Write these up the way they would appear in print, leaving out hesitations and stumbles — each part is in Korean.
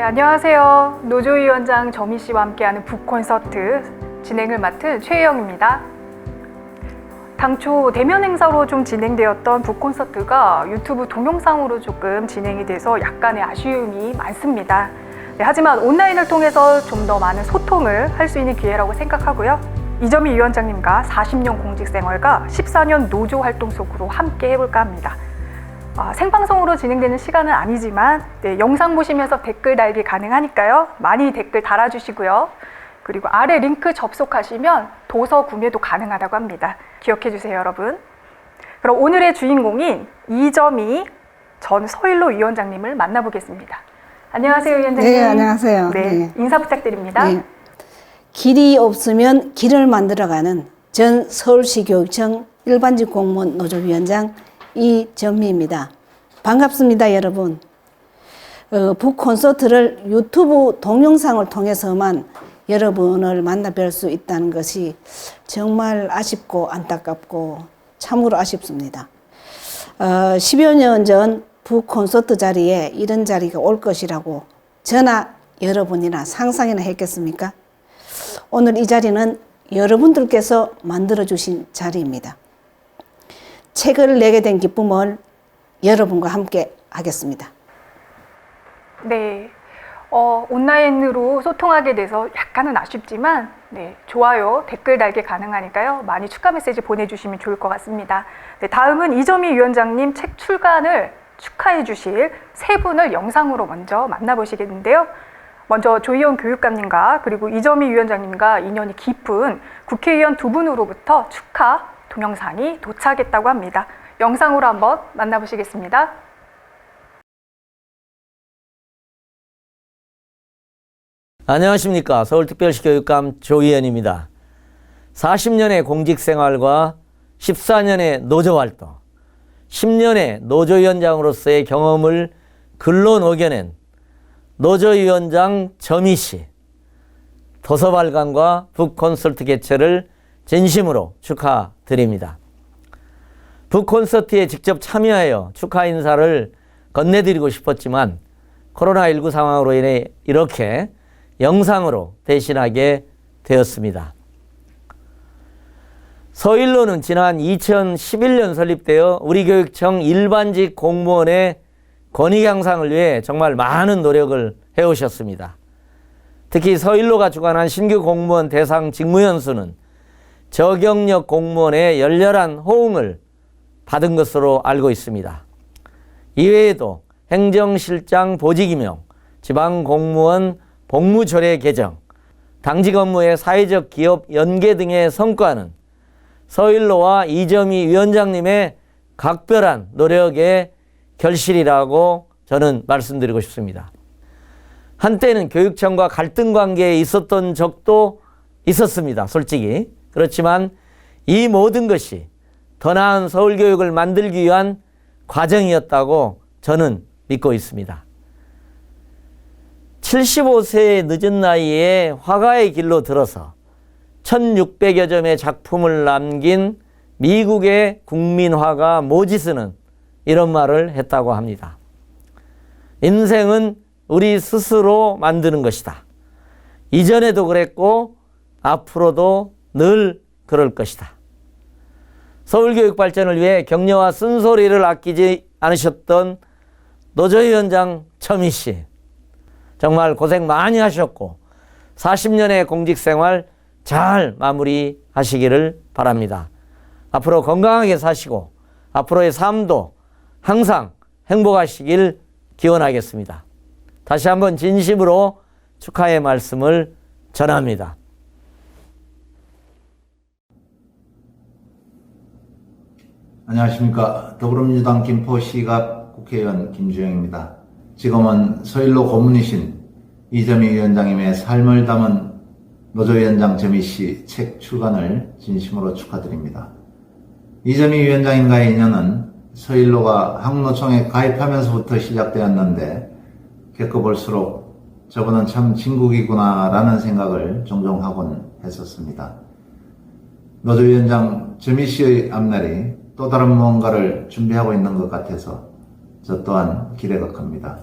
안녕하세요. 노조위원장 점희 씨와 함께하는 북콘서트 진행을 맡은 최혜영입니다. 당초 대면 행사로 좀 진행되었던 북콘서트가 유튜브 동영상으로 조금 진행이 돼서 약간의 아쉬움이 많습니다. 하지만 온라인을 통해서 좀 더 많은 소통을 할 수 있는 기회라고 생각하고요. 이점희 위원장님과 40년 공직생활과 14년 노조 활동 속으로 함께 해볼까 합니다. 생방송으로 진행되는 시간은 아니지만 영상 보시면서 댓글 달기 가능하니까요. 많이 댓글 달아주시고요. 그리고 아래 링크 접속하시면 도서 구매도 가능하다고 합니다. 기억해 주세요, 여러분. 그럼 오늘의 주인공인 이점희 전 서일로 위원장님을 만나보겠습니다. 안녕하세요, 위원장님. 네, 안녕하세요. 네, 인사 부탁드립니다. 네. 길이 없으면 길을 만들어가는 전 서울시교육청 일반직 공무원 노조위원장 이점희입니다. 반갑습니다, 여러분. 북콘서트를 유튜브 동영상을 통해서만 여러분을 만나 뵐 수 있다는 것이 정말 아쉽고 안타깝고 참으로 아쉽습니다. 10여 년 전 북콘서트 자리에 이런 자리가 올 것이라고 저나 여러분이나 상상이나 했겠습니까? 오늘 이 자리는 여러분들께서 만들어주신 자리입니다. 책을 내게 된 기쁨을 여러분과 함께 하겠습니다. 네, 온라인으로 소통하게 돼서 약간은 아쉽지만 좋아요, 댓글 달기 가능하니까요. 많이 축하 메시지 보내주시면 좋을 것 같습니다. 네, 다음은 이점희 위원장님 책 출간을 축하해 주실 세 분을 영상으로 먼저 만나보시겠는데요. 먼저 조희연 교육감님과 그리고 이점희 위원장님과 인연이 깊은 국회의원 두 분으로부터 축하 동영상이 도착했다고 합니다. 영상으로 한번 만나보시겠습니다. 안녕하십니까. 서울특별시 교육감 조희연입니다. 40년의 공직생활과 14년의 노조활동, 10년의 노조위원장으로서의 경험을 글로 녹여낸 노조위원장 점희 씨, 도서발간과 북콘서트 개최를 진심으로 축하드립니다. 북콘서트에 직접 참여하여 축하 인사를 건네드리고 싶었지만 코로나19 상황으로 인해 이렇게 영상으로 대신하게 되었습니다. 서일로는 지난 2011년 설립되어 우리 교육청 일반직 공무원의 권익 향상을 위해 정말 많은 노력을 해오셨습니다. 특히 서일로가 주관한 신규 공무원 대상 직무연수는 저경력 공무원의 열렬한 호응을 받은 것으로 알고 있습니다. 이외에도 행정실장 보직 임용, 지방공무원 복무조례 개정, 당직 업무의 사회적 기업 연계 등의 성과는 서일로와 이점희 위원장님의 각별한 노력의 결실이라고 저는 말씀드리고 싶습니다. 한때는 교육청과 갈등 관계에 있었던 적도 있었습니다. 솔직히. 그렇지만 이 모든 것이 더 나은 서울교육을 만들기 위한 과정이었다고 저는 믿고 있습니다. 75세의 늦은 나이에 화가의 길로 들어서 1600여 점의 작품을 남긴 미국의 국민화가 모지스는 이런 말을 했다고 합니다. 인생은 우리 스스로 만드는 것이다. 이전에도 그랬고 앞으로도 늘 그럴 것이다. 서울교육 발전을 위해 격려와 쓴소리를 아끼지 않으셨던 노조위원장 점희 씨, 정말 고생 많이 하셨고 40년의 공직생활 잘 마무리하시기를 바랍니다. 앞으로 건강하게 사시고 앞으로의 삶도 항상 행복하시길 기원하겠습니다. 다시 한번 진심으로 축하의 말씀을 전합니다. 안녕하십니까. 더불어민주당 김포시갑 국회의원 김주영입니다. 지금은 서일로 고문이신 이점희 위원장님의 삶을 담은 노조위원장 점희 씨 책 출간을 진심으로 축하드립니다. 이점희 위원장님과의 인연은 서일로가 항노총에 가입하면서부터 시작되었는데 겪어볼수록 저분은 참 진국이구나 라는 생각을 종종 하곤 했었습니다. 노조위원장 점희 씨의 앞날이 또 다른 무언가를 준비하고 있는 것 같아서 저 또한 기대가 큽니다.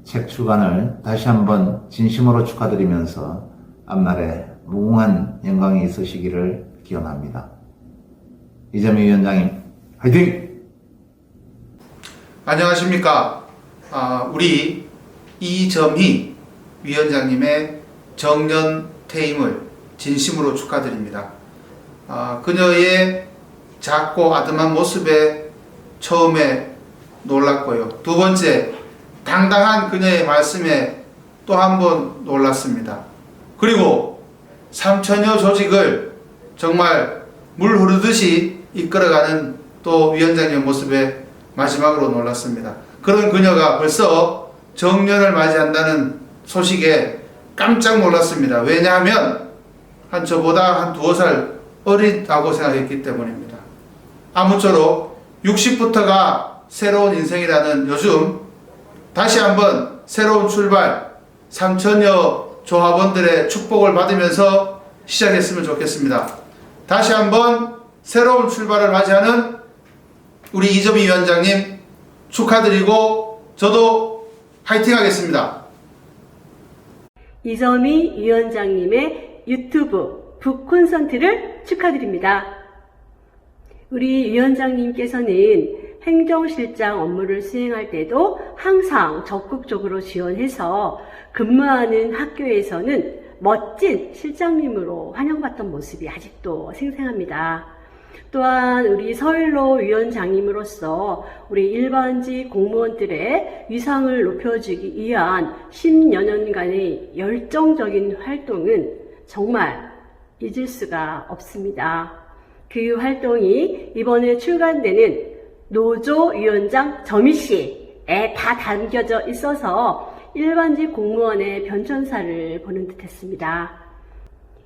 책 출간을 다시 한번 진심으로 축하드리면서 앞날에 무궁한 영광이 있으시기를 기원합니다. 이재명 위원장님, 화이팅! 안녕하십니까. 우리 이점희 위원장님의 정년 퇴임을 진심으로 축하드립니다. 그녀의 작고 아담한 모습에 처음에 놀랐고요. 두 번째, 당당한 그녀의 말씀에 또 한 번 놀랐습니다. 그리고 3천여 조직을 정말 물 흐르듯이 이끌어가는 또 위원장님의 모습에 마지막으로 놀랐습니다. 그런 그녀가 벌써 정년을 맞이한다는 소식에 깜짝 놀랐습니다. 왜냐하면 저보다 한 두어 살 어리다고 생각했기 때문입니다. 아무쪼록 60부터가 새로운 인생이라는 요즘 다시 한번 새로운 출발, 3천여 조합원들의 축복을 받으면서 시작했으면 좋겠습니다. 다시 한번 새로운 출발을 맞이하는 우리 이점희 위원장님 축하드리고 저도 화이팅 하겠습니다. 이점희 위원장님의 유튜브 북콘서트를 축하드립니다. 우리 위원장님께서는 행정실장 업무를 수행할 때도 항상 적극적으로 지원해서 근무하는 학교에서는 멋진 실장님으로 환영받던 모습이 아직도 생생합니다. 또한 우리 서일로 위원장님으로서 우리 일반직 공무원들의 위상을 높여주기 위한 10여 년간의 열정적인 활동은 정말 잊을 수가 없습니다. 그 활동이 이번에 출간되는 노조위원장 점희 씨에 다 담겨져 있어서 일반직 공무원의 변천사를 보는 듯 했습니다.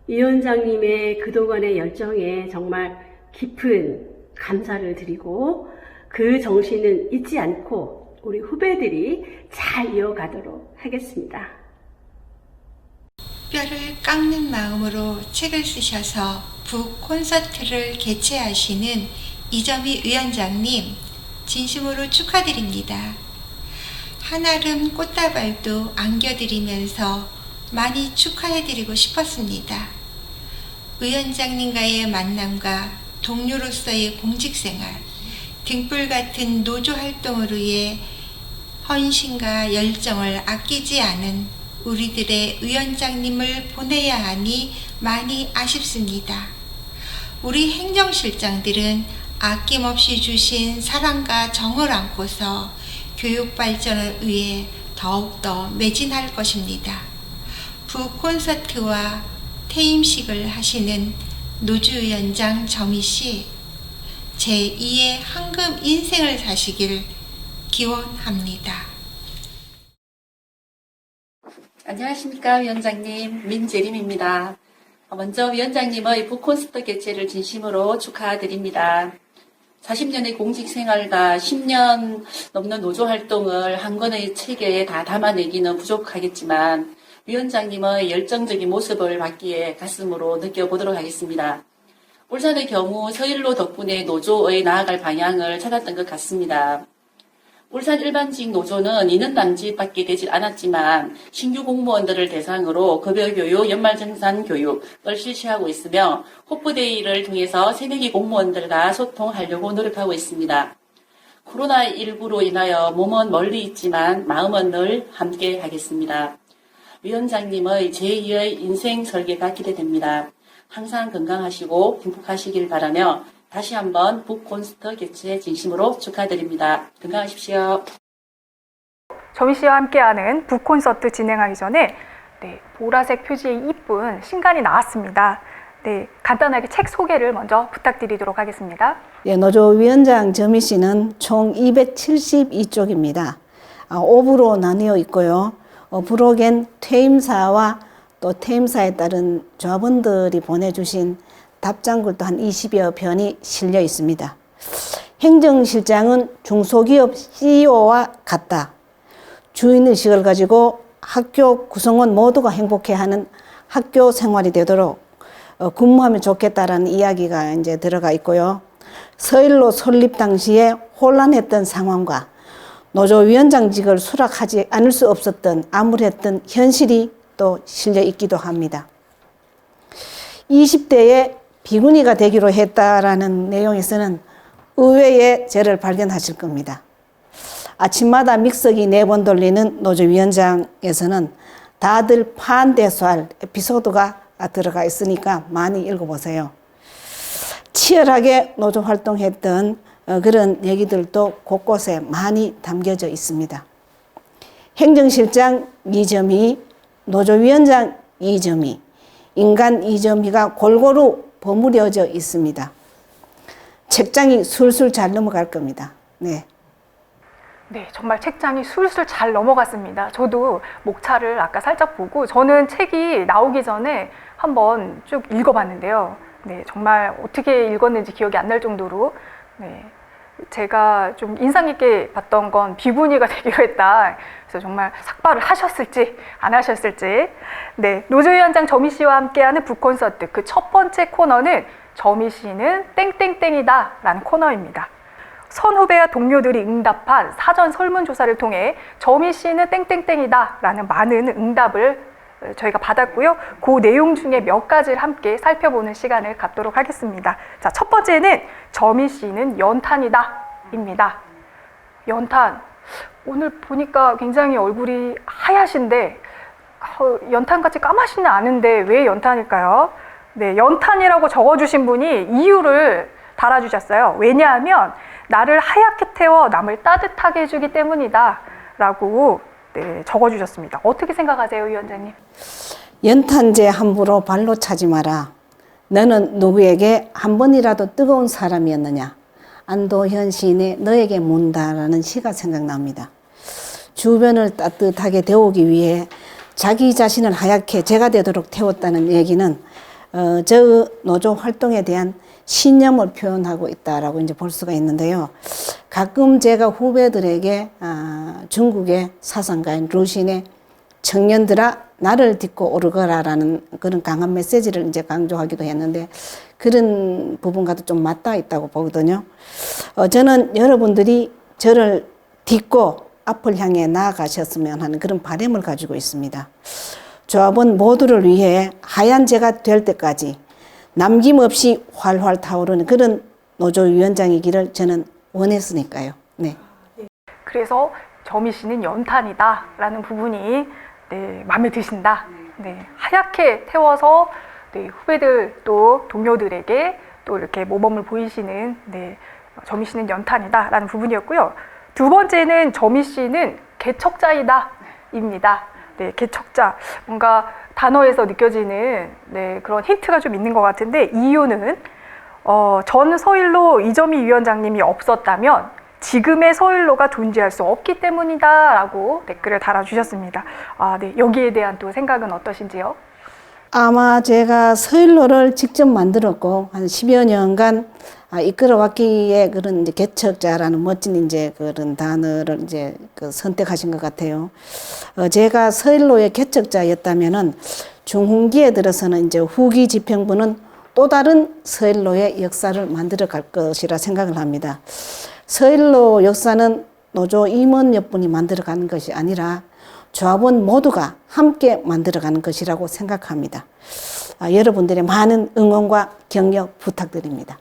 위원장님의 그동안의 열정에 정말 깊은 감사를 드리고 그 정신은 잊지 않고 우리 후배들이 잘 이어가도록 하겠습니다. 뼈를 깎는 마음으로 책을 쓰셔서 북콘서트를 개최하시는 이점희 위원장님 진심으로 축하드립니다. 한아름 꽃다발도 안겨드리면서 많이 축하해드리고 싶었습니다. 위원장님과의 만남과 동료로서의 공직생활, 등불 같은 노조 활동을 위해 헌신과 열정을 아끼지 않은 우리들의 위원장님을 보내야 하니 많이 아쉽습니다. 우리 행정실장들은 아낌없이 주신 사랑과 정을 안고서 교육 발전을 위해 더욱더 매진할 것입니다. 북콘서트와 퇴임식을 하시는 노조위원장 점희 씨, 제2의 황금 인생을 사시길 기원합니다. 안녕하십니까 위원장님, 민재림입니다. 먼저 위원장님의 북콘서트 개최를 진심으로 축하드립니다. 40년의 공직생활과 10년 넘는 노조활동을 한 권의 책에 다 담아내기는 부족하겠지만 위원장님의 열정적인 모습을 받기에 가슴으로 느껴보도록 하겠습니다. 울산의 경우 서일로 덕분에 노조의 나아갈 방향을 찾았던 것 같습니다. 울산 일반직 노조는 인원 당직밖에 되질 않았지만 신규 공무원들을 대상으로 급여교육, 연말정산 교육을 실시하고 있으며 호프데이를 통해서 새내기 공무원들과 소통하려고 노력하고 있습니다. 코로나19로 인하여 몸은 멀리 있지만 마음은 늘 함께 하겠습니다. 위원장님의 제2의 인생 설계가 기대됩니다. 항상 건강하시고 행복하시길 바라며 다시 한번 북콘서트 개최 진심으로 축하드립니다. 건강하십시오. 점희 씨와 함께하는 북콘서트 진행하기 전에 보라색 표지의 이쁜 신간이 나왔습니다. 간단하게 책 소개를 먼저 부탁드리도록 하겠습니다. 노조위원장 점희 씨는 총 272쪽입니다. 5부로 나뉘어 있고요. 부록엔 퇴임사와 또 퇴임사에 따른 조합원들이 보내주신 답장글도 한 20여 편이 실려 있습니다. 행정실장은 중소기업 CEO와 같다. 주인의식을 가지고 학교 구성원 모두가 행복해하는 학교 생활이 되도록 근무하면 좋겠다라는 이야기가 이제 들어가 있고요. 서일로 설립 당시에 혼란했던 상황과 노조위원장직을 수락하지 않을 수 없었던 암울했던 현실이 또 실려 있기도 합니다. 20대에 비구니가 되기로 했다라는 내용에서는 의외의 죄를 발견하실 겁니다. 아침마다 믹서기 4번 돌리는 노조위원장에서는 다들 판대소할 에피소드가 들어가 있으니까 많이 읽어보세요. 치열하게 노조 활동했던 그런 얘기들도 곳곳에 많이 담겨져 있습니다. 행정실장 이점희, 노조위원장 이점희, 인간 이점희가 골고루 버무려져 있습니다. 책장이 술술 잘 넘어갈 겁니다. 네. 네, 정말 책장이 술술 잘 넘어갔습니다. 저도 목차를 아까 살짝 보고 저는 책이 나오기 전에 한번 쭉 읽어봤는데요. 네, 정말 어떻게 읽었는지 기억이 안 날 정도로 네, 제가 좀 인상 깊게 봤던 건 비구니가 되기로 했다. 그래서 정말 삭발을 하셨을지 안 하셨을지. 네, 노조위원장 점희 씨와 함께하는 북콘서트 그 첫 번째 코너는 점희 씨는 땡땡땡이다 라는 코너입니다. 선후배와 동료들이 응답한 사전 설문조사를 통해 점희 씨는 땡땡땡이다 라는 많은 응답을 저희가 받았고요. 그 내용 중에 몇 가지를 함께 살펴보는 시간을 갖도록 하겠습니다. 자, 첫 번째는 점희 씨는 연탄이다 입니다. 연탄. 오늘 보니까 굉장히 얼굴이 하얗신데 연탄같이 까마시는 않은데 왜 연탄일까요? 네, 연탄이라고 적어주신 분이 이유를 달아주셨어요. 왜냐하면 나를 하얗게 태워 남을 따뜻하게 해주기 때문이다 라고 네, 적어주셨습니다. 어떻게 생각하세요, 위원장님? 연탄재 함부로 발로 차지 마라. 너는 누구에게 한 번이라도 뜨거운 사람이었느냐? 안도현 시인의 너에게 묻는다라는 시가 생각납니다. 주변을 따뜻하게 데우기 위해 자기 자신을 하얗게 재가 되도록 태웠다는 얘기는 저 노조 활동에 대한 신념을 표현하고 있다라고 이제 볼 수가 있는데요. 가끔 제가 후배들에게 중국의 사상가인 루신의 청년들아 나를 딛고 오르거라라는 그런 강한 메시지를 이제 강조하기도 했는데 그런 부분과도 좀 맞닿아 있다고 보거든요. 저는 여러분들이 저를 딛고 앞을 향해 나아가셨으면 하는 그런 바람을 가지고 있습니다. 조합원 모두를 위해 하얀 재가 될 때까지 남김없이 활활 타오르는 그런 노조위원장이기를 저는 원했으니까요. 네. 그래서 점희 씨는 연탄이다 라는 부분이 네, 마음에 드신다. 네, 하얗게 태워서 네, 후배들 또 동료들에게 또 이렇게 모범을 보이시는 네, 점희 씨는 연탄이다 라는 부분이었고요. 두 번째는 점희 씨는 개척자이다 입니다. 네, 개척자. 뭔가 단어에서 느껴지는 네, 그런 힌트가 좀 있는 것 같은데 이유는 전 서일로 이점희 위원장님이 없었다면 지금의 서일로가 존재할 수 없기 때문이다 라고 댓글을 달아주셨습니다. 네, 여기에 대한 또 생각은 어떠신지요? 아마 제가 서일로를 직접 만들었고 한 10여 년간 이끌어왔기에 그런 이제 개척자라는 멋진 이제 그런 단어를 이제 선택하신 것 같아요. 제가 서일로의 개척자였다면은 중흥기에 들어서는 이제 후기 집행부는 또 다른 서일로의 역사를 만들어 갈 것이라 생각을 합니다. 서일로 역사는 노조 임원 몇 분이 만들어 가는 것이 아니라 조합원 모두가 함께 만들어가는 것이라고 생각합니다. 여러분들의 많은 응원과 격려 부탁드립니다.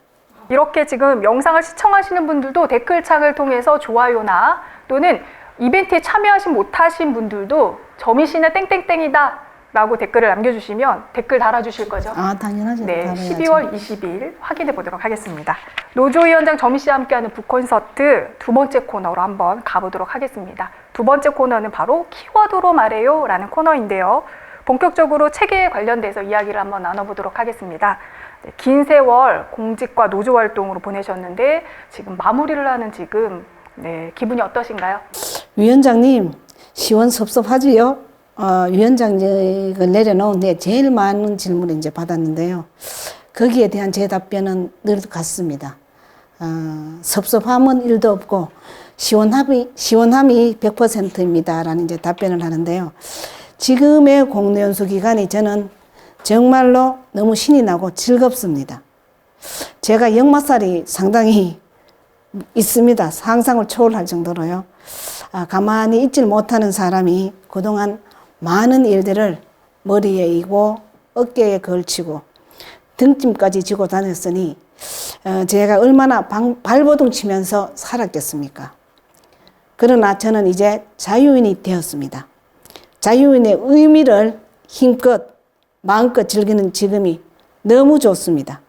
이렇게 지금 영상을 시청하시는 분들도 댓글창을 통해서 좋아요나 또는 이벤트에 참여하지 못하신 분들도 점희 씨는 땡땡땡이다 라고 댓글을 남겨주시면 댓글 달아주실 거죠? 당연하죠. 네, 12월 20일 확인해 보도록 하겠습니다. 노조위원장 점희 씨와 함께하는 북콘서트 두 번째 코너로 한번 가보도록 하겠습니다. 두 번째 코너는 바로 키워드로 말해요 라는 코너인데요. 본격적으로 체계에 관련돼서 이야기를 한번 나눠보도록 하겠습니다. 네, 긴 세월 공직과 노조 활동으로 보내셨는데 지금 마무리를 하는 지금 네, 기분이 어떠신가요? 위원장님, 시원섭섭하지요? 위원장직을 내려놓은 제일 많은 질문을 이제 받았는데요. 거기에 대한 제 답변은 늘 같습니다. 섭섭함은 1도 없고 시원함이 100%입니다. 라는 이제 답변을 하는데요. 지금의 공내연수 기간이 저는 정말로 너무 신이 나고 즐겁습니다. 제가 역마살이 상당히 있습니다. 상상을 초월할 정도로요. 가만히 있질 못하는 사람이 그동안 많은 일들을 머리에 이고 어깨에 걸치고 등짐까지 지고 다녔으니 제가 얼마나 발버둥 치면서 살았겠습니까? 그러나 저는 이제 자유인이 되었습니다. 자유인의 의미를 힘껏 마음껏 즐기는 지금이 너무 좋습니다.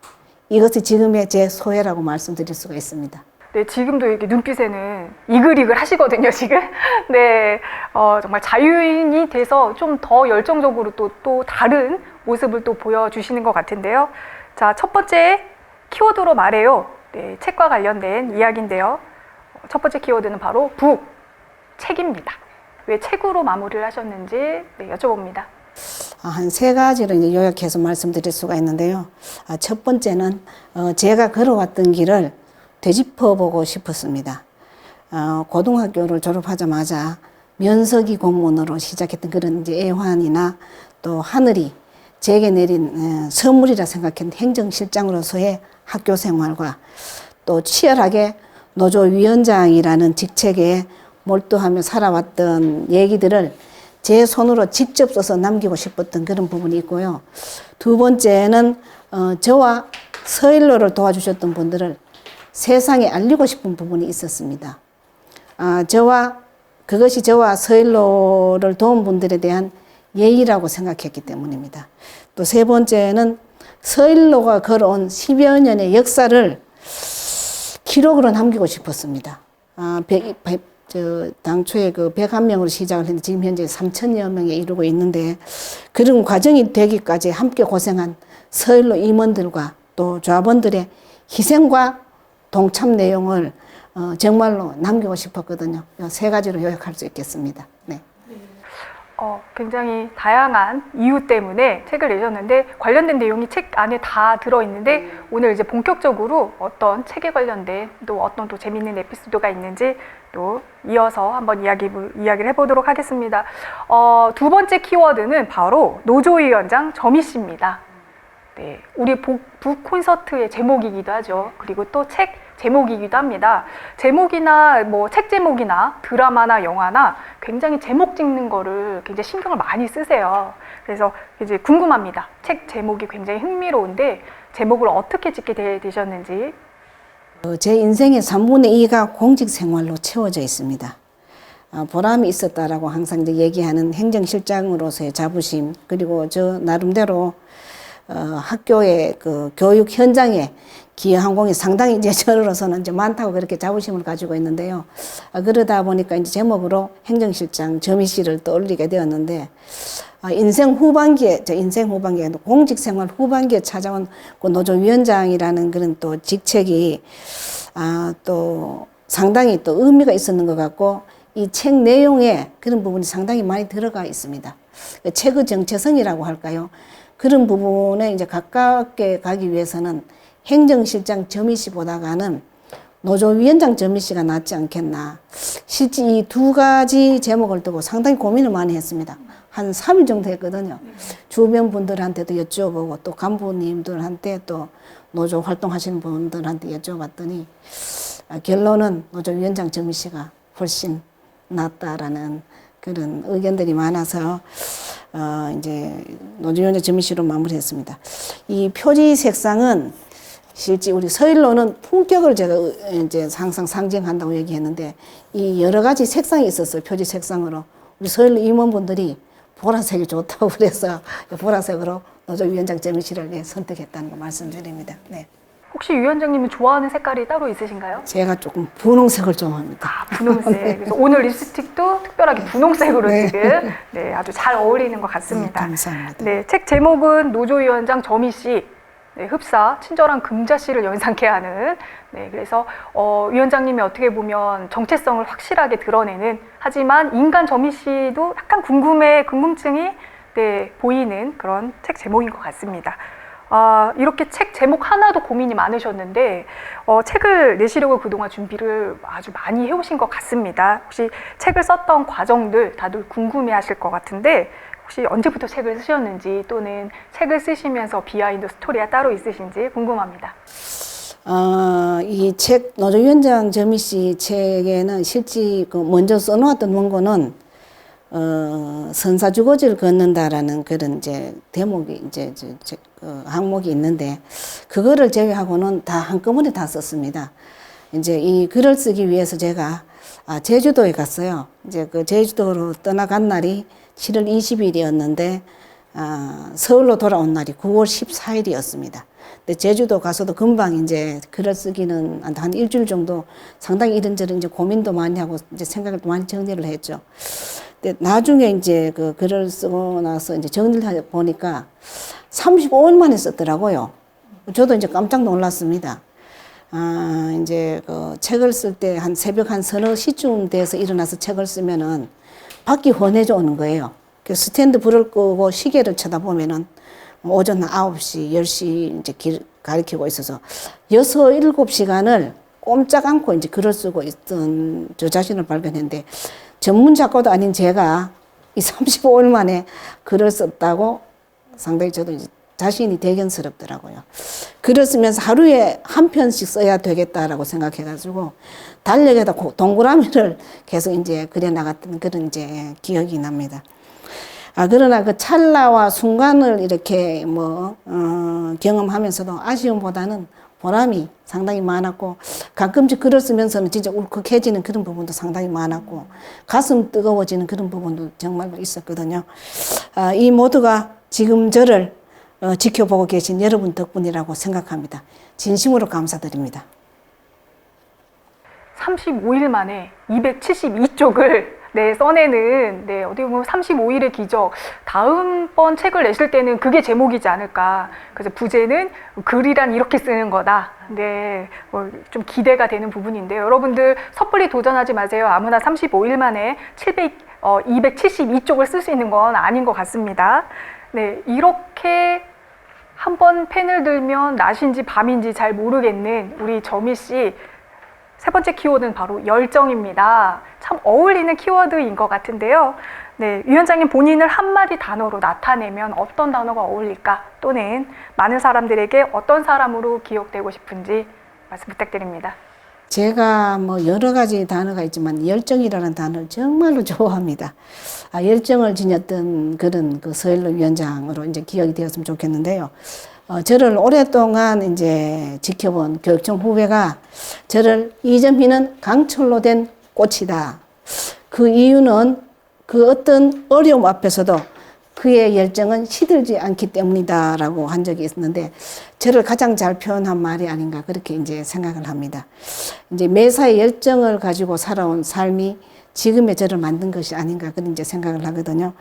이것이 지금의 제 소회라고 말씀드릴 수가 있습니다. 네, 지금도 이렇게 눈빛에는 이글이글 하시거든요, 지금. 네, 정말 자유인이 돼서 좀 더 열정적으로 또 다른 모습을 또 보여주시는 것 같은데요. 자, 첫 번째 키워드로 말해요. 네, 책과 관련된 이야기인데요. 첫 번째 키워드는 바로 북, 책입니다. 왜 책으로 마무리를 하셨는지 여쭤봅니다. 한 세 가지를 이제 요약해서 말씀드릴 수가 있는데요. 첫 번째는 제가 걸어왔던 길을 되짚어보고 싶었습니다. 고등학교를 졸업하자마자 면석이 공무원으로 시작했던 그런 이제 애환이나 또 하늘이 제게 내린 선물이라 생각했던 행정실장으로서의 학교 생활과 또 치열하게 노조위원장이라는 직책에 몰두하며 살아왔던 얘기들을 제 손으로 직접 써서 남기고 싶었던 그런 부분이 있고요. 두 번째는 저와 서일로를 도와주셨던 분들을 세상에 알리고 싶은 부분이 있었습니다. 그것이 저와 서일로를 도운 분들에 대한 예의라고 생각했기 때문입니다. 또 세 번째는 서일로가 걸어온 10여 년의 역사를 기록으로 남기고 싶었습니다. 당초에 그 101명으로 시작을 했는데 지금 현재 3,000여 명에 이르고 있는데 그런 과정이 되기까지 함께 고생한 서일로 임원들과 또 조합원들의 희생과 동참 내용을 정말로 남기고 싶었거든요. 이 세 가지로 요약할 수 있겠습니다. 네. 굉장히 다양한 이유 때문에 책을 내셨는데 관련된 내용이 책 안에 다 들어있는데 오늘 이제 본격적으로 어떤 책에 관련된 또 어떤 또 재밌는 에피소드가 있는지 또 이어서 한번 이야기를 해보도록 하겠습니다. 두 번째 키워드는 바로 노조위원장 점희 씨입니다. 네, 우리 북 콘서트의 제목이기도 하죠. 그리고 또 책 제목이기도 합니다. 제목이나 뭐 책 제목이나 드라마나 영화나 굉장히 제목 짓는 거를 굉장히 신경을 많이 쓰세요. 그래서 이제 궁금합니다. 책 제목이 굉장히 흥미로운데 제목을 어떻게 짓게 되셨는지. 제 인생의 3분의 2가 공직 생활로 채워져 있습니다. 보람이 있었다라고 항상 이제 얘기하는 행정실장으로서의 자부심, 그리고 저 나름대로 학교의 그 교육 현장에 기여한 공이 상당히 이제 저로서는 이제 많다고 그렇게 자부심을 가지고 있는데요. 그러다 보니까 이제 제목으로 행정실장 점희 씨를 떠올리게 되었는데, 인생 후반기에 공직 생활 후반기에 찾아온 그 노조위원장이라는 그런 또 직책이 또 상당히 또 의미가 있었는 것 같고, 이 책 내용에 그런 부분이 상당히 많이 들어가 있습니다. 책의 정체성이라고 할까요? 그런 부분에 이제 가깝게 가기 위해서는 행정실장 점희 씨보다는 노조위원장 점희 씨가 낫지 않겠나. 실제 이 두 가지 제목을 두고 상당히 고민을 많이 했습니다. 한 3일 정도 했거든요. 주변 분들한테도 여쭤보고 또 간부님들한테 또 노조 활동하시는 분들한테 여쭤봤더니 결론은 노조위원장 점희 씨가 훨씬 낫다라는 그런 의견들이 많아서 이제 노조위원장 점희 씨로 마무리했습니다. 이 표지 색상은 실제 우리 서일로는 품격을 제가 이제 항상 상징한다고 얘기했는데 이 여러 가지 색상이 있었어요. 표지 색상으로. 우리 서일로 임원분들이 보라색이 좋다고 그래서 보라색으로 노조위원장 점희 씨를 선택했다는 거 말씀드립니다. 네. 혹시 위원장님은 좋아하는 색깔이 따로 있으신가요? 제가 조금 분홍색을 좋아합니다. 분홍색. 그래서 오늘 립스틱도 특별하게 분홍색으로 지금 아주 잘 어울리는 것 같습니다. 네, 감사합니다. 네, 책 제목은 노조위원장 점희 씨, 흡사 친절한 금자씨를 연상케 하는. 그래서 위원장님이 어떻게 보면 정체성을 확실하게 드러내는, 하지만 인간 점희 씨도 약간 궁금증이 보이는 그런 책 제목인 것 같습니다. 이렇게 책 제목 하나도 고민이 많으셨는데 책을 내시려고 그동안 준비를 아주 많이 해오신 것 같습니다. 혹시 책을 썼던 과정들 다들 궁금해하실 것 같은데 혹시 언제부터 책을 쓰셨는지 또는 책을 쓰시면서 비하인드 스토리가 따로 있으신지 궁금합니다. 이 책 노조위원장 점희 씨 책에는 실제 그 먼저 써놓았던 원고는 선사주거지를 걷는다라는 그런 이제 대목이 이제 항목이 있는데 그거를 제외하고는 다 한꺼번에 다 썼습니다. 이제 이 글을 쓰기 위해서 제가 제주도에 갔어요. 이제 그 제주도로 떠나간 날이 7월 20일이었는데 서울로 돌아온 날이 9월 14일이었습니다. 근데 제주도 가서도 금방 이제 글을 쓰기는 한 일주일 정도 상당히 이런저런 이제 고민도 많이 하고 이제 생각을 많이 정리를 했죠. 근데 나중에 이제 그 글을 쓰고 나서 이제 정리를 하다 보니까 35일 만에 썼더라고요. 저도 이제 깜짝 놀랐습니다. 이제 그 책을 쓸 때 한 새벽 한 서너 시쯤 돼서 일어나서 책을 쓰면은 밖이 훤해져 오는 거예요. 그 스탠드 불을 끄고 시계를 쳐다보면은 오전 9시, 10시 이제 가리키고 있어서 6, 7시간을 꼼짝 않고 이제 글을 쓰고 있던 저 자신을 발견했는데 전문 작가도 아닌 제가 이 35일 만에 글을 썼다고 상당히 저도 이제 자신이 대견스럽더라고요. 글을 쓰면서 하루에 한 편씩 써야 되겠다라고 생각해가지고 달력에다 동그라미를 계속 이제 그려 나갔던 그런 이제 기억이 납니다. 그러나 그 찰나와 순간을 이렇게 경험하면서도 아쉬움보다는 보람이 상당히 많았고 가끔씩 글을 쓰면서는 진짜 울컥해지는 그런 부분도 상당히 많았고 가슴 뜨거워지는 그런 부분도 정말로 있었거든요. 이 모두가 지금 저를 지켜보고 계신 여러분 덕분이라고 생각합니다. 진심으로 감사드립니다. 35일 만에 272쪽을 써내는 어떻게 보면 35일의 기적. 다음번 책을 내실 때는 그게 제목이지 않을까. 그래서 부제는 글이란 이렇게 쓰는 거다. 좀 기대가 되는 부분인데요. 여러분들 섣불리 도전하지 마세요. 아무나 35일 만에 272쪽을 쓸 수 있는 건 아닌 것 같습니다. 이렇게 한번 펜을 들면 낮인지 밤인지 잘 모르겠는 우리 점희 씨. 세 번째 키워드는 바로 열정입니다. 참 어울리는 키워드인 것 같은데요. 위원장님 본인을 한마디 단어로 나타내면 어떤 단어가 어울릴까? 또는 많은 사람들에게 어떤 사람으로 기억되고 싶은지 말씀 부탁드립니다. 제가 여러 가지 단어가 있지만 열정이라는 단어를 정말로 좋아합니다. 열정을 지녔던 그런 그 서일로 위원장으로 이제 기억이 되었으면 좋겠는데요. 저를 오랫동안 이제 지켜본 교육청 후배가 저를 이점희는 강철로 된 꽃이다. 그 이유는 그 어떤 어려움 앞에서도 그의 열정은 시들지 않기 때문이다라고 한 적이 있었는데 저를 가장 잘 표현한 말이 아닌가 그렇게 이제 생각을 합니다. 이제 매사에 열정을 가지고 살아온 삶이 지금의 저를 만든 것이 아닌가 그런 이제 생각을 하거든요.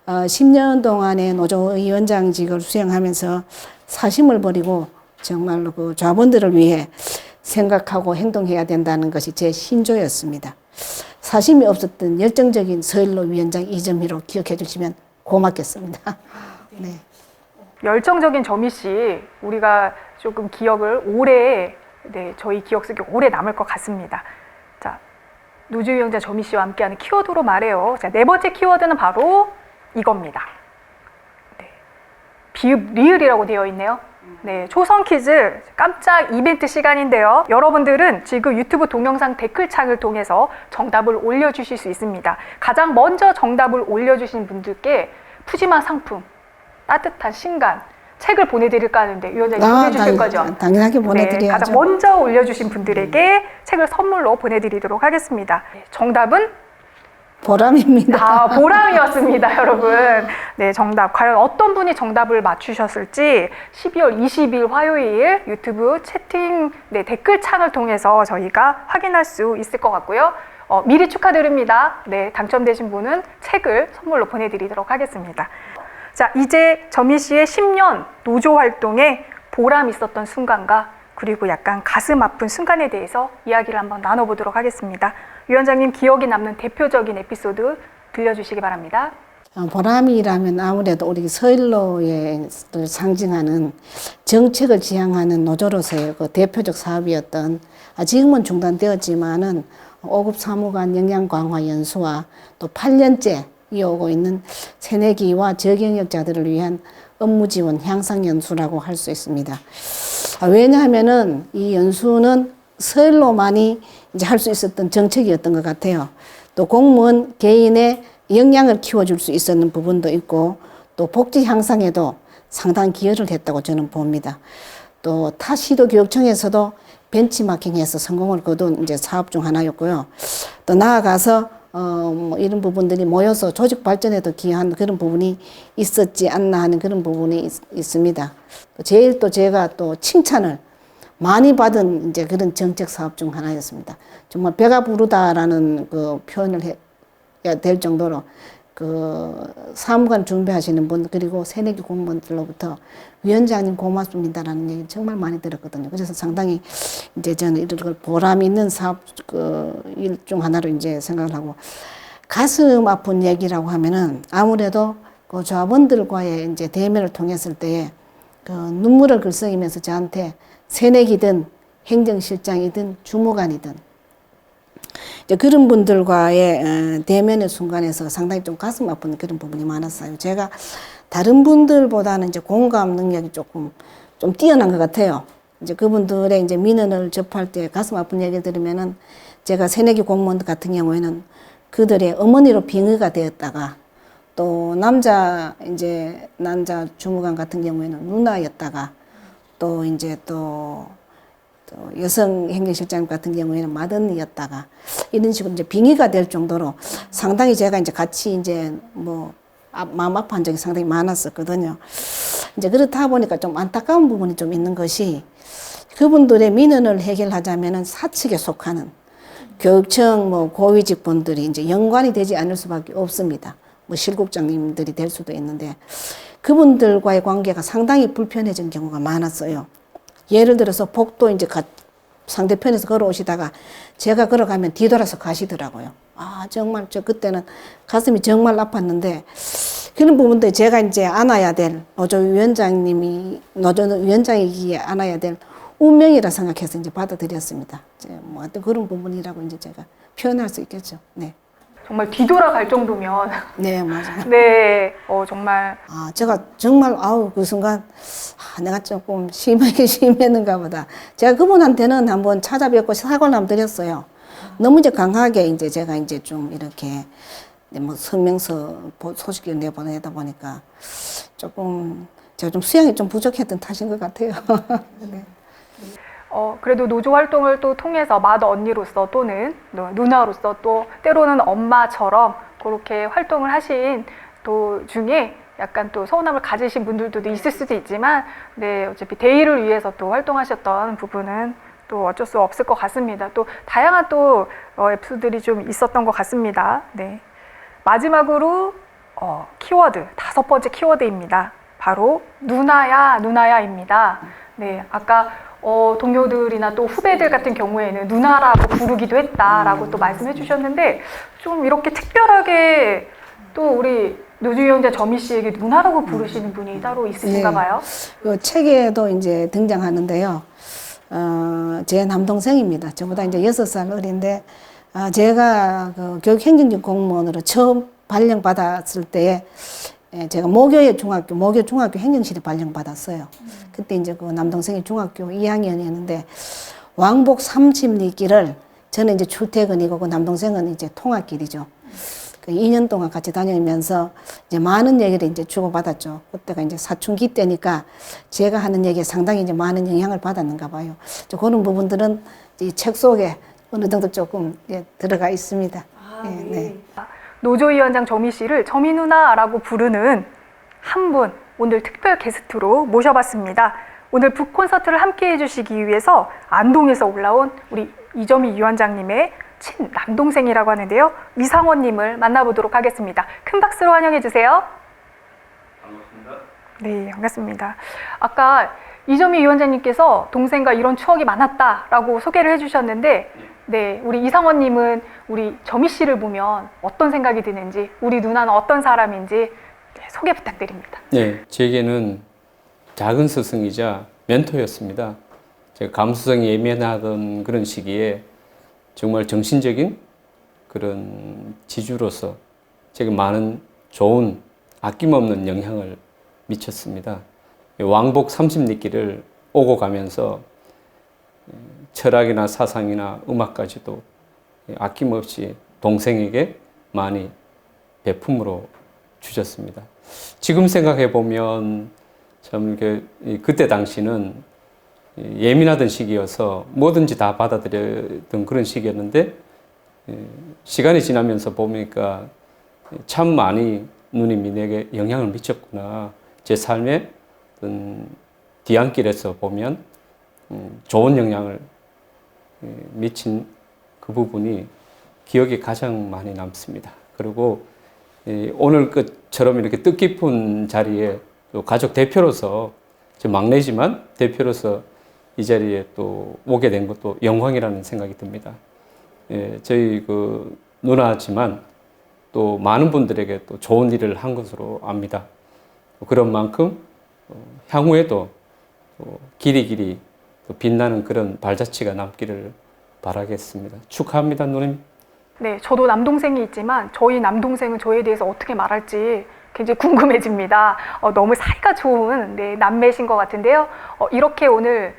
10년 동안의 노조위원장직을 수행하면서 사심을 버리고 정말로 그 좌원들을 위해 생각하고 행동해야 된다는 것이 제 신조였습니다. 사심이 없었던 열정적인 서일로 위원장 이점희로 기억해 주시면 고맙겠습니다. 네. 열정적인 점희 씨, 우리가 조금 기억을 오래, 저희 기억 속에 오래 남을 것 같습니다. 자, 노조위원장 점희 씨와 함께하는 키워드로 말해요. 자, 네 번째 키워드는 바로 이겁니다. 비읍 리을이라고 되어 있네요. 초성 퀴즈 깜짝 이벤트 시간인데요. 여러분들은 지금 유튜브 동영상 댓글창을 통해서 정답을 올려주실 수 있습니다. 가장 먼저 정답을 올려주신 분들께 푸짐한 상품, 따뜻한 신간, 책을 보내드릴까 하는데 위원장님 보내주실 거죠? 당연하게 보내드려야죠. 가장 먼저 올려주신 분들에게 책을 선물로 보내드리도록 하겠습니다. 정답은? 보람입니다. 보람이었습니다, 여러분. 정답. 과연 어떤 분이 정답을 맞추셨을지 12월 20일 화요일 유튜브 채팅 댓글창을 통해서 저희가 확인할 수 있을 것 같고요. 미리 축하드립니다. 당첨되신 분은 책을 선물로 보내드리도록 하겠습니다. 자, 이제 점희 씨의 10년 노조 활동에 보람 있었던 순간과 그리고 약간 가슴 아픈 순간에 대해서 이야기를 한번 나눠보도록 하겠습니다. 위원장님 기억에 남는 대표적인 에피소드 들려주시기 바랍니다. 보람이라면 아무래도 우리 서일로의 상징하는 정책을 지향하는 노조로서의 그 대표적 사업이었던 지금은 중단되었지만은 5급 사무관 역량 강화 연수와 또 8년째 이어오고 있는 새내기와 저경력자들을 위한 업무 지원 향상 연수라고 할 수 있습니다. 왜냐하면은 이 연수는 서열로만이 이제 할 수 있었던 정책이었던 것 같아요. 또 공무원 개인의 역량을 키워줄 수 있었는 부분도 있고 또 복지 향상에도 상당한 기여를 했다고 저는 봅니다. 또 타 시도 교육청에서도 벤치마킹해서 성공을 거둔 이제 사업 중 하나였고요. 또 나아가서 뭐 이런 부분들이 모여서 조직 발전에도 기여한 그런 부분이 있었지 않나 하는 그런 부분이 있습니다. 또 제가 또 칭찬을 많이 받은 이제 그런 정책 사업 중 하나였습니다. 정말 배가 부르다라는 그 표현을 해야 될 정도로 그 사무관 준비하시는 분 그리고 새내기 공무원들로부터 위원장님 고맙습니다라는 얘기 정말 많이 들었거든요. 그래서 상당히 이제 저는 이걸 보람 있는 사업 그 일 중 하나로 이제 생각을 하고 가슴 아픈 얘기라고 하면은 아무래도 그 조합원들과의 이제 대면을 통했을 때에 그 눈물을 글썽이면서 저한테 새내기든 행정실장이든 주무관이든 이제 그런 분들과의 대면의 순간에서 상당히 좀 가슴 아픈 그런 부분이 많았어요. 제가 다른 분들보다는 이제 공감 능력이 조금 좀 뛰어난 것 같아요. 이제 그분들의 이제 민원을 접할 때 가슴 아픈 얘기 들으면은 제가 새내기 공무원들 같은 경우에는 그들의 어머니로 빙의가 되었다가 또 남자 주무관 같은 경우에는 누나였다가 또 이제 또 여성 행정실장 같은 경우에는 맏언니였다가 이런 식으로 이제 빙의가 될 정도로 상당히 제가 이제 같이 이제 뭐 마음 아파한 적이 상당히 많았었거든요. 이제 그렇다 보니까 좀 안타까운 부분이 좀 있는 것이 그분들의 민원을 해결하자면은 사측에 속하는 교육청 뭐 고위직 분들이 이제 연관이 되지 않을 수밖에 없습니다. 뭐 실국장님들이 될 수도 있는데 그분들과의 관계가 상당히 불편해진 경우가 많았어요. 예를 들어서 복도 이제 상대편에서 걸어오시다가 제가 걸어가면 뒤돌아서 가시더라고요. 아, 정말 저 그때는 가슴이 정말 아팠는데 그런 부분도 제가 이제 안아야 될 노조위원장이기에 안아야 될 운명이라 생각해서 이제 받아들였습니다. 이제 뭐 어떤 그런 부분이라고 이제 제가 표현할 수 있겠죠. 네. 정말 뒤돌아갈 정도면 네, 맞아요. 네, 정말 제가 정말 그 순간 내가 조금 심했는가 보다. 제가 그분한테는 한번 찾아뵙고 사과를 한번 드렸어요. 너무 이제 강하게 이제 제가 이제 좀 이렇게 뭐 성명서 소식을 내보내다 보니까 조금 제가 좀 수양이 좀 부족했던 탓인 것 같아요. 네. 그래도 노조 활동을 또 통해서 맏언니로서 또는 누나로서 또 때로는 엄마처럼 그렇게 활동을 하신 또 중에 약간 또 서운함을 가지신 분들도 있을 수도 있지만 네, 어차피 대의를 위해서 또 활동하셨던 부분은 또 어쩔 수 없을 것 같습니다. 또 다양한 또 에피소드들이 좀 있었던 것 같습니다. 네. 마지막으로 키워드 5번째 키워드입니다. 바로 누나야입니다. 네, 아까 동료들이나 또 후배들 같은 경우에는 누나라고 부르기도 했다라고 또 말씀해 주셨는데 좀 이렇게 특별하게 또 우리 노조위원장 점희 씨에게 누나라고 부르시는 분이 따로 있으신가 봐요? 네. 책에도 이제 등장하는데요. 제 남동생입니다. 저보다 이제 6살 어린데 제가 그 교육행정직 공무원으로 처음 발령받았을 때에 제가 모교 중학교 행정실에 발령받았어요. 그때 이제 그 남동생이 중학교 2학년이었는데 왕복 30리길을 저는 이제 출퇴근이고 그 남동생은 이제 통학길이죠. 그 2년 동안 같이 다니면서 이제 많은 얘기를 이제 주고받았죠. 그때가 이제 사춘기 때니까 제가 하는 얘기에 상당히 이제 많은 영향을 받았는가 봐요. 그런 부분들은 이 책 속에 어느 정도 조금 들어가 있습니다. 네. 노조위원장 점희 씨를 점희 누나라고 부르는 한 분 오늘 특별 게스트로 모셔봤습니다. 오늘 북콘서트를 함께 해주시기 위해서 안동에서 올라온 우리 이점희 위원장님의 친남동생이라고 하는데요. 이상원님을 만나보도록 하겠습니다. 큰 박수로 환영해 주세요. 반갑습니다. 네, 반갑습니다. 아까 이점희 위원장님께서 동생과 이런 추억이 많았다라고 소개를 해주셨는데 네, 우리 이상원님은 우리 점희 씨를 보면 어떤 생각이 드는지, 우리 누나는 어떤 사람인지 소개 부탁드립니다. 네, 제게는 작은 스승이자 멘토였습니다. 제가 감수성이 예민하던 그런 시기에 정말 정신적인 그런 지주로서 제게 많은 좋은 아낌없는 영향을 미쳤습니다. 왕복 30리길을 오고 가면서 철학이나 사상이나 음악까지도 아낌없이 동생에게 많이 배품으로 주셨습니다. 지금 생각해 보면 참 그때 당시는 예민하던 시기여서 뭐든지 다 받아들였던 그런 시기였는데 시간이 지나면서 보니까 참 많이 누님이 내게 영향을 미쳤구나. 제 삶의 어떤 뒤안길에서 보면 좋은 영향을 미친 그 부분이 기억에 가장 많이 남습니다. 그리고 오늘 것처럼 이렇게 뜻깊은 자리에 또 가족 대표로서 제 막내지만 대표로서 이 자리에 또 오게 된 것도 영광이라는 생각이 듭니다. 저희 그 누나지만 또 많은 분들에게 또 좋은 일을 한 것으로 압니다. 그런 만큼 향후에도 길이 또 빛나는 그런 발자취가 남기를 바라겠습니다. 축하합니다, 누님. 네, 저도 남동생이 있지만 저희 남동생은 저에 대해서 어떻게 말할지 굉장히 궁금해집니다. 너무 사이가 좋은 남매신 것 같은데요. 이렇게 오늘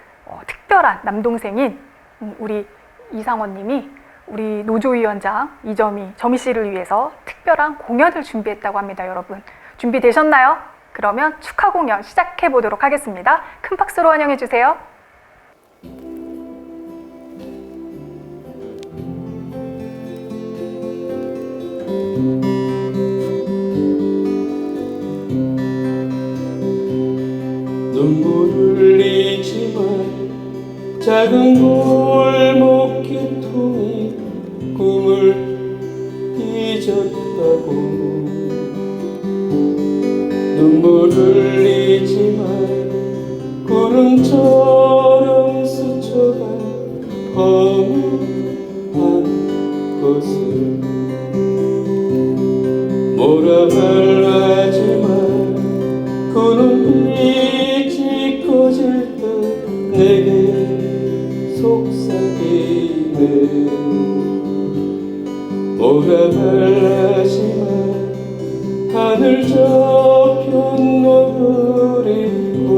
특별한 남동생인 우리 이상원님이 우리 노조위원장 점희 씨를 위해서 특별한 공연을 준비했다고 합니다. 여러분 준비되셨나요? 그러면 축하 공연 시작해 보도록 하겠습니다. 큰 박수로 환영해 주세요. 눈물을 흘리지만 작은 골목 기퉁이 꿈을 잊었다고 눈물을 흘리지만 구름처럼 스쳐간 허무한 것을 뭐라 말하지만 그 눈빛이 꺼질 듯 내게 속삭이네 뭐라 말하지만 하늘 저편 너울이 올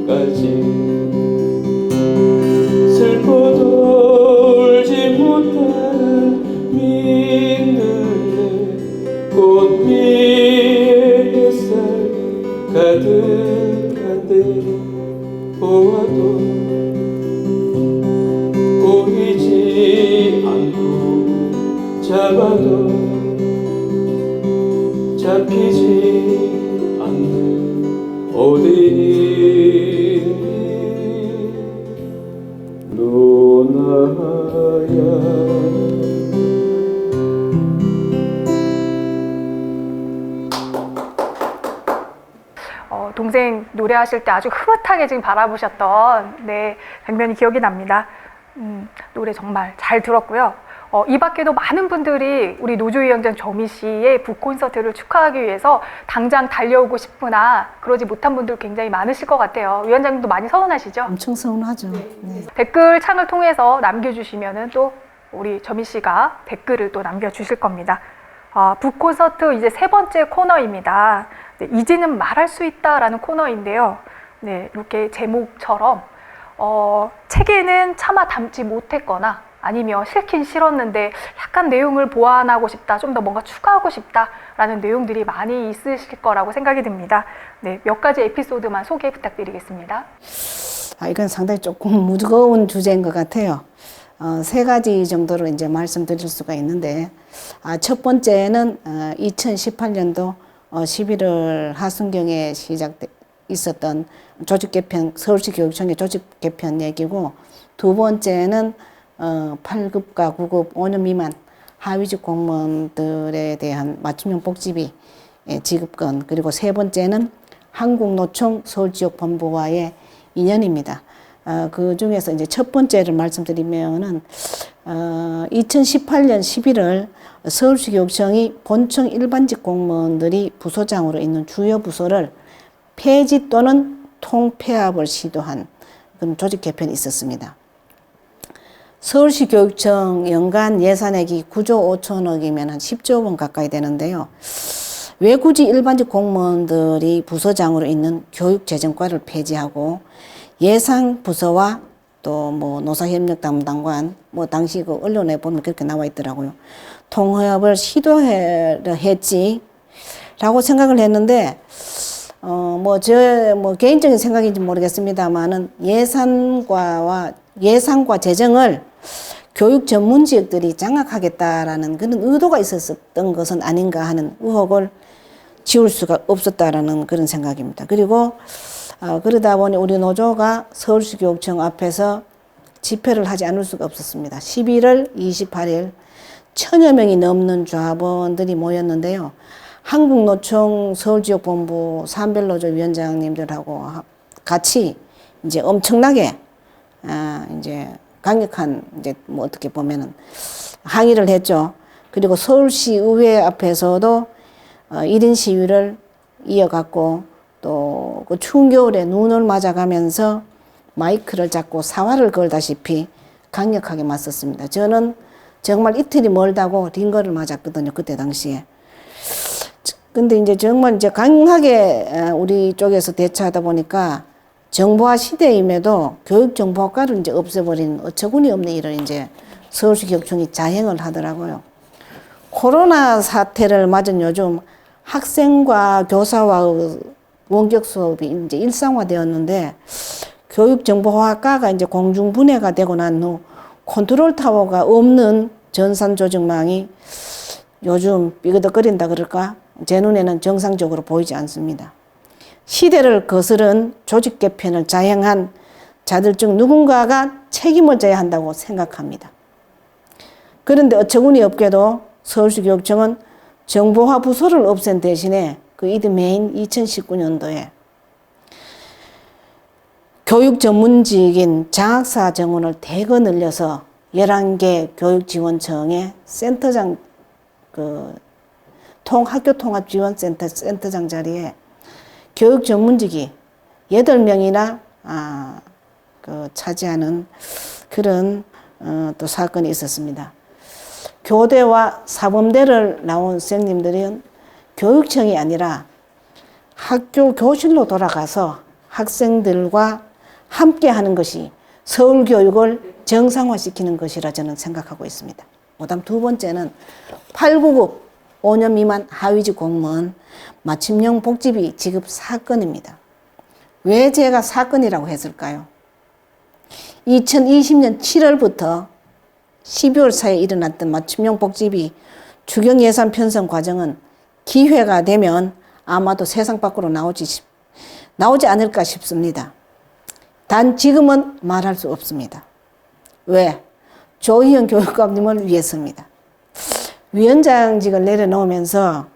때까지 슬퍼도 울지 못하는 민들레 꽃 위에 햇살 가득한데 보아도 보이지 않고 잡아도 잡히지 않는 어디니 누나야 동생 노래하실 때 아주 흐뭇하게 지금 바라보셨던 장면이 기억이 납니다. 노래 정말 잘 들었고요. 이 밖에도 많은 분들이 우리 노조위원장 점희 씨의 북콘서트를 축하하기 위해서 당장 달려오고 싶으나 그러지 못한 분들 굉장히 많으실 것 같아요. 위원장님도 많이 서운하시죠? 엄청 서운하죠. 네. 댓글 창을 통해서 남겨주시면은 또 우리 점희 씨가 댓글을 또 남겨주실 겁니다. 북콘서트 이제 3번째 코너입니다. 이제는 말할 수 있다라는 코너인데요. 이렇게 제목처럼 책에는 차마 담지 못했거나 아니면 싫긴 싫었는데 약간 내용을 보완하고 싶다, 좀 더 뭔가 추가하고 싶다라는 내용들이 많이 있으실 거라고 생각이 듭니다. 몇 가지 에피소드만 소개 부탁드리겠습니다. 이건 상당히 조금 무거운 주제인 것 같아요. 3가지 정도로 이제 말씀드릴 수가 있는데, 첫 번째는 2018년도 11월 하순경에 있었던 조직 개편, 서울시 교육청의 조직 개편 얘기고, 두 번째는 8급과 9급 5년 미만 하위직 공무원들에 대한 맞춤형 복지비 지급권, 그리고 세 번째는 한국노총 서울지역본부와의 인연입니다. 그 중에서 이제 첫 번째를 말씀드리면은 2018년 11월 서울시 교육청이 본청 일반직 공무원들이 부소장으로 있는 주요 부서를 폐지 또는 통폐합을 시도한 그런 조직 개편이 있었습니다. 서울시 교육청 연간 예산액이 9조 5천억이면 한 10조 원 가까이 되는데요. 왜 굳이 일반직 공무원들이 부서장으로 있는 교육재정과를 폐지하고 예산 부서와 또 뭐 노사협력 담당관, 뭐 당시 그 언론에 보면 그렇게 나와 있더라고요. 통합을 시도했지라고 생각을 했는데, 뭐 개인적인 생각인지 모르겠습니다만은 예산과 재정을 교육 전문 지역들이 장악하겠다라는 그런 의도가 있었던 것은 아닌가 하는 의혹을 지울 수가 없었다라는 그런 생각입니다. 그리고 그러다 보니 우리 노조가 서울시 교육청 앞에서 집회를 하지 않을 수가 없었습니다. 11월 28일 1000여 명이 넘는 조합원들이 모였는데요. 한국노총 서울지역본부 산별노조 위원장님들하고 같이 이제 엄청나게 이제 강력한 이제 뭐 어떻게 보면은 항의를 했죠. 그리고 서울시 의회 앞에서도 1인 시위를 이어갔고 또 그 추운 겨울에 눈을 맞아가면서 마이크를 잡고 사활을 걸다시피 강력하게 맞섰습니다. 저는 정말 이틀이 멀다고 링거를 맞았거든요. 그때 당시에. 근데 이제 정말 이제 강하게 우리 쪽에서 대처하다 보니까 정보화 시대임에도 교육정보학과를 이제 없애버리는 어처구니 없는 일을 이제 서울시 교육청이 자행을 하더라고요. 코로나 사태를 맞은 요즘 학생과 교사와의 원격 수업이 이제 일상화되었는데 교육정보학과가 이제 공중분해가 되고 난 후 컨트롤 타워가 없는 전산 조직망이 요즘 삐그덕거린다 그럴까? 제 눈에는 정상적으로 보이지 않습니다. 시대를 거스른 조직 개편을 자행한 자들 중 누군가가 책임을 져야 한다고 생각합니다. 그런데 어처구니 없게도 서울시 교육청은 정보화 부서를 없앤 대신에 그 이듬해인 2019년도에 교육 전문직인 장학사 정원을 대거 늘려서 11개 교육지원청의 센터장, 학교통합지원센터장 자리에 교육 전문직이 8명이나 차지하는 그런 또 사건이 있었습니다. 교대와 사범대를 나온 선생님들은 교육청이 아니라 학교 교실로 돌아가서 학생들과 함께 하는 것이 서울 교육을 정상화시키는 것이라 저는 생각하고 있습니다. 그다음 두 번째는 899 5년 미만 하위직 공무원 맞춤형 복지비 지급 사건입니다. 왜 제가 사건이라고 했을까요? 2020년 7월부터 12월 사이에 일어났던 맞춤형 복지비 추경 예산 편성 과정은 기회가 되면 아마도 세상 밖으로 나오지 않을까 싶습니다. 단 지금은 말할 수 없습니다. 왜? 조희연 교육감님을 위해서입니다. 위원장직을 내려놓으면서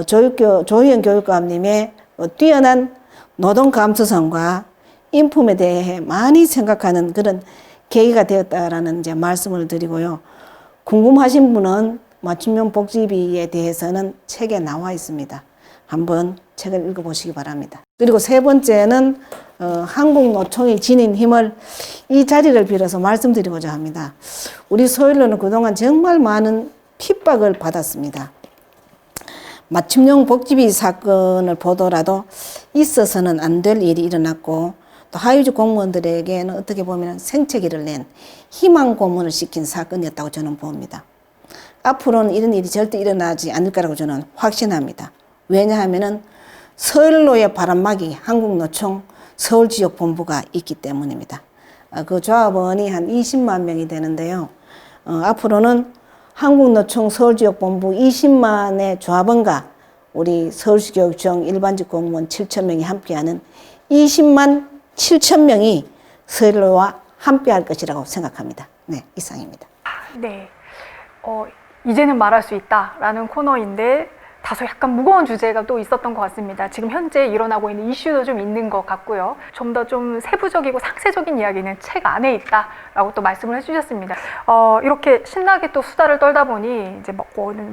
조희연 교육감님의 뛰어난 노동 감수성과 인품에 대해 많이 생각하는 그런 계기가 되었다라는 이제 말씀을 드리고요. 궁금하신 분은 맞춤형 복지비에 대해서는 책에 나와 있습니다. 한번 책을 읽어보시기 바랍니다. 그리고 세 번째는 한국노총이 지닌 힘을 이 자리를 빌어서 말씀드리고자 합니다. 우리 소일로는 그동안 정말 많은 핍박을 받았습니다. 맞춤형 복지비 사건을 보더라도 있어서는 안 될 일이 일어났고 또 하위직 공무원들에게는 어떻게 보면 생채기를 낸 희망 고문을 시킨 사건이었다고 저는 봅니다. 앞으로는 이런 일이 절대 일어나지 않을 거라고 저는 확신합니다. 왜냐하면 서울로의 바람막이 한국노총 서울지역본부가 있기 때문입니다. 그 조합원이 한 20만 명이 되는데요. 앞으로는 한국노총 서울지역본부 20만의 조합원과 우리 서울시 교육청 일반직 공무원 7천 명이 함께하는 20만 7천 명이 서울로와 함께할 것이라고 생각합니다. 네, 이상입니다. 네, 이제는 말할 수 있다라는 코너인데 다소 약간 무거운 주제가 또 있었던 것 같습니다. 지금 현재 일어나고 있는 이슈도 좀 있는 것 같고요. 좀 더 좀 세부적이고 상세적인 이야기는 책 안에 있다라고 또 말씀을 해주셨습니다. 이렇게 신나게 또 수다를 떨다 보니 이제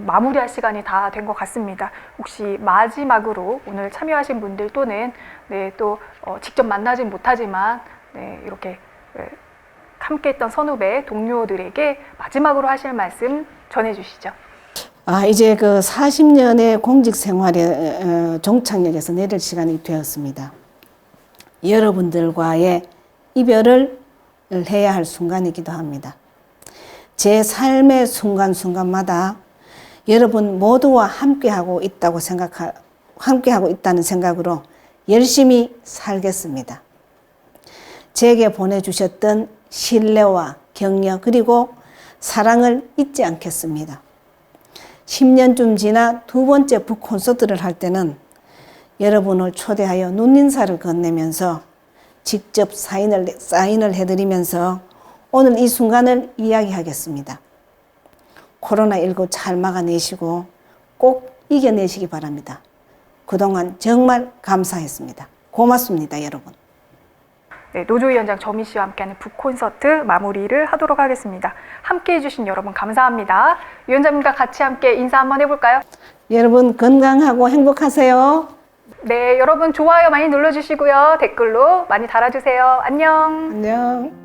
마무리할 시간이 다 된 것 같습니다. 혹시 마지막으로 오늘 참여하신 분들 또는 또 직접 만나진 못하지만 이렇게 함께했던 선후배 동료들에게 마지막으로 하실 말씀 전해주시죠. 이제 그 40년의 공직 생활에 종착역에서 내릴 시간이 되었습니다. 여러분들과의 이별을 해야 할 순간이기도 합니다. 제 삶의 순간순간마다 여러분 모두와 함께하고 있다는 생각으로 열심히 살겠습니다. 제게 보내주셨던 신뢰와 격려 그리고 사랑을 잊지 않겠습니다. 10년쯤 지나 두 번째 북콘서트를 할 때는 여러분을 초대하여 눈인사를 건네면서 직접 사인을 해드리면서 오늘 이 순간을 이야기하겠습니다. 코로나19 잘 막아내시고 꼭 이겨내시기 바랍니다. 그동안 정말 감사했습니다. 고맙습니다, 여러분. 네, 노조위원장 정미 씨와 함께하는 북콘서트 마무리를 하도록 하겠습니다. 함께해 주신 여러분 감사합니다. 위원장님과 같이 함께 인사 한번 해볼까요? 여러분 건강하고 행복하세요. 네, 여러분 좋아요 많이 눌러주시고요. 댓글로 많이 달아주세요. 안녕. 안녕.